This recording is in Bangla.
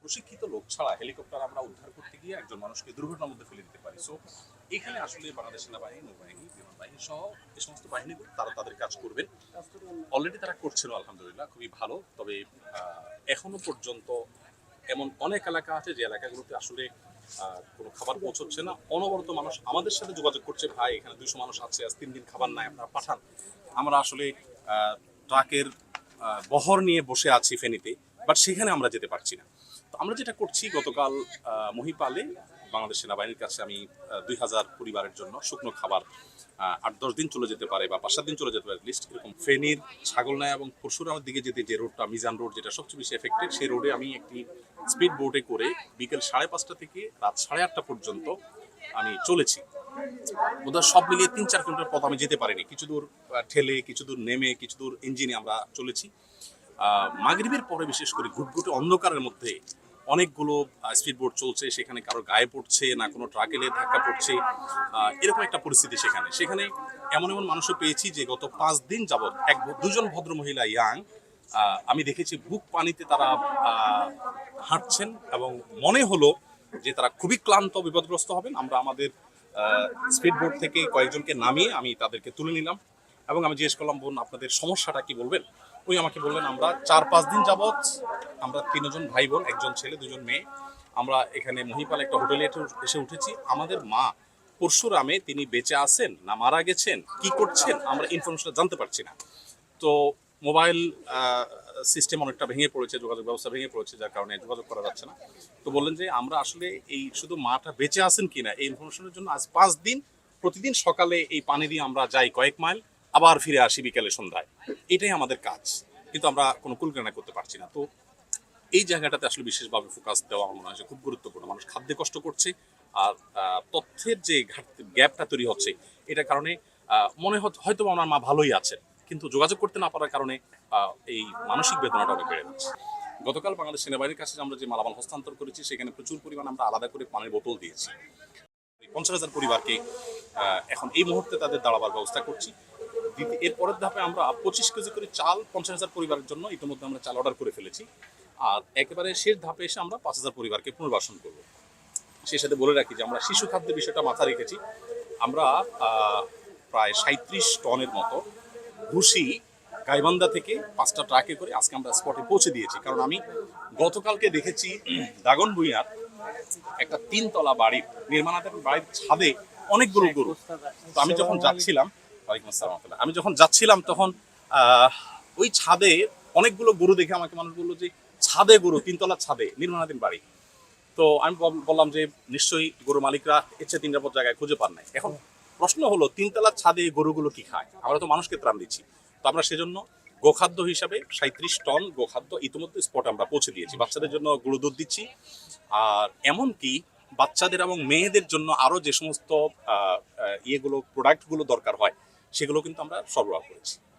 প্রশিক্ষিত লোক ছাড়া হেলিকপ্টার আমরা উদ্ধার করতে গিয়ে একজন মানুষকে দুর্ঘটনার মধ্যে ফেলে দিতে পারি। সো এখানে আসলে বাংলাদেশ সেনাবাহিনী, নৌবাহিনী, বিমান বাহিনী সহ এই সমস্ত বাহিনীগুলো তারা তাদের কাজ করবেন। অলরেডি তারা করছিল আলহামদুলিল্লাহ, খুবই ভালো। তবে এখনো পর্যন্ত এমন অনেক এলাকা আছে যে এলাকাগুলোতে আসলে কোনো খাবার পৌঁছচ্ছে না। অনবরত মানুষ আমাদের সাথে যোগাযোগ করছে, ভাই এখানে 200 মানুষ আছে, আজ 3 দিন খাবার নাই, আপনারা পাঠান। আমরা আসলে ট্রাকের বহর নিয়ে বসে আছি ফেনীতে, বাট সেখানে আমরা যেতে পারছি না। তো আমরা যেটা করছি, গতকাল মহিপালে বাংলাদেশ সেনাবাহিনীর কাছে আমি 2000 পরিবারের জন্য শুকনো খাবার 8-10 দিন চলে যেতে পারে বা 5-7 দিন চলে যেতে পারে লিস্ট এরকম ফেনীর ছাগলনাইয়া এবং পরশুরামের দিকে যেতে যে রোডটা মিজান রোড, যেটা সবচেয়ে বেশি এফেক্টেড, সেই রোডে আমি একটি স্পিড বোটে করে বিকেল 5:30 থেকে রাত 8:30 পর্যন্ত আমি চলেছি। বোধহয় সব মিলিয়ে 3-4 কিলোমিটার পথ আমি যেতে পারিনি, কিছু দূর ঠেলে, কিছু দূর নেমে, কিছু দূর ইঞ্জিনে আমরা চলেছি। মাগরিবের পরে বিশেষ করে ঘুটঘুটে অন্ধকারের মধ্যে অনেকগুলো স্পিড বোট চলছে, সেখানে কারো গায়ে পড়ছে না, কোনো ট্রাক এলে ধাক্কা পড়ছে, এরকম একটা পরিস্থিতি। সেখানে এমন এমন মানুষও পেয়েছি যে গত 5 দিন যাবৎ দুজন ভদ্র মহিলা ইয়াং, আমি দেখেছি বুক পানিতে তারা হাঁটছেন এবং মনে হলো যে তারা খুবই ক্লান্ত, বিপদগ্রস্ত হবেন। আমরা আমাদের স্পিড বোট থেকে কয়েকজনকে নামিয়ে আমি তাদেরকে তুলে নিলাম এবং আমি জিজ্ঞেস করলাম, বোন আপনাদের সমস্যাটা কি বলবেন। ওই আমাকে বললেন, আমরা 4-5 দিন যাবৎ আমরা 3 জন ভাই বোন, 1 জন ছেলে 2 জন মেয়ে, আমরা এখানে মহিপাল একটা হোটেলে এসে উঠেছি। আমাদের মা পরশুরামে, তিনি বেঁচে আছেন না মারা গেছেন, কি করছেন, আমরা ইনফরমেশন জানতে পারছি না। তো মোবাইল সিস্টেম অনেকটা ভেঙে পড়েছে, যোগাযোগ ব্যবস্থা ভেঙে পড়েছে, যার কারণে যোগাযোগ করা যাচ্ছে না। তো বললেন যে আমরা আসলে এই শুধু মাটা বেঁচে আছেন কিনা এই ইনফরমেশনের জন্য আজ 5 দিন প্রতিদিন সকালে এই পানি দিয়ে আমরা যাই কয়েক মাইল, আবার ফিরে আসি বিকেলে সন্ধ্যায়। এটাই আমাদের কাজ, কিন্তু আমরা কোনো কুলকানা করতে পারছি না। তো এই জায়গাটাতে আসলে বিশেষভাবে ফোকাস দেওয়া আমার মনে হয় যে খুব গুরুত্বপূর্ণ। মানুষ খাদ্যে কষ্ট করছে, আর তথ্যের যে ঘাটতি, গ্যাপটা তৈরি হচ্ছে, এটার কারণে মনে হয়তো আমার মা ভালোই আছেন, কিন্তু যোগাযোগ করতে না পারার কারণে এই মানসিক বেদনাটা অনেক বেড়ে যাচ্ছে। গতকাল বাংলাদেশ সেনাবাহিনীর কাছে আমরা যে মালামাল হস্তান্তর করেছি, সেখানে প্রচুর পরিমাণ আমরা আলাদা করে পানির বোতল দিয়েছি। 50,000 পরিবারকে এখন এই মুহূর্তে তাদের দাঁড়াবার ব্যবস্থা করছি। এর পরের ধাপে আমরা 25 কেজি করে চাল 50,000 পরিবারের জন্য ইতিমধ্যে আমরা চাল অর্ডার করে ফেলেছি। আর একেবারে শেষ ধাপে এসে আমরা 5,000 পরিবারকে পুনর্বাসন করব। সেই সাথে বলে রাখি যে আমরা শিশু খাদ্যের বিষয়টা মাথায় রেখেছি। আমরা প্রায় 37 টনের মতো ভুসি গাইবান্ধা থেকে 5টা ট্রাকে করে আজকে আমরা স্পটে পৌঁছে দিয়েছি। কারণ আমি গতকালকে দেখেছি দাগন ভুঁইয়ার একটা 3 তলা বাড়ির নির্মাণাধীন বাড়ির ছাদে অনেকগুলো গরু। তো আমি যখন যাচ্ছিলাম, ওয়ালাইকুম আসসালাম, আমি যখন যাচ্ছিলাম তখন ওই ছাদে অনেকগুলো গরু দেখে আমাকে মানুষ বললো যে ছাদে গরু, 3 তলার ছাদে নির্মাণাধীন বাড়ি। তো আমি বললাম যে নিশ্চয়ই গরু মালিকরা ইচ্ছে 3 নিরাপদ জায়গায় খুঁজে পান নাই। এখন প্রশ্ন হলো, 3 তলার ছাদে গরুগুলো কি খায়? আমরা তো মানুষকে ত্রাণ দিচ্ছি। তো আমরা সেজন্য গোখাদ্য হিসাবে 37 টন গোখাদ্য ইতিমধ্যে স্পটে আমরা পৌঁছে দিয়েছি। বাচ্চাদের জন্য গুঁড়ো দুধ দিচ্ছি, আর এমনকি বাচ্চাদের এবং মেয়েদের জন্য আরো যে সমস্ত প্রোডাক্টগুলো দরকার হয়, সেগুলো কিন্তু আমরা সরবরাহ করেছি।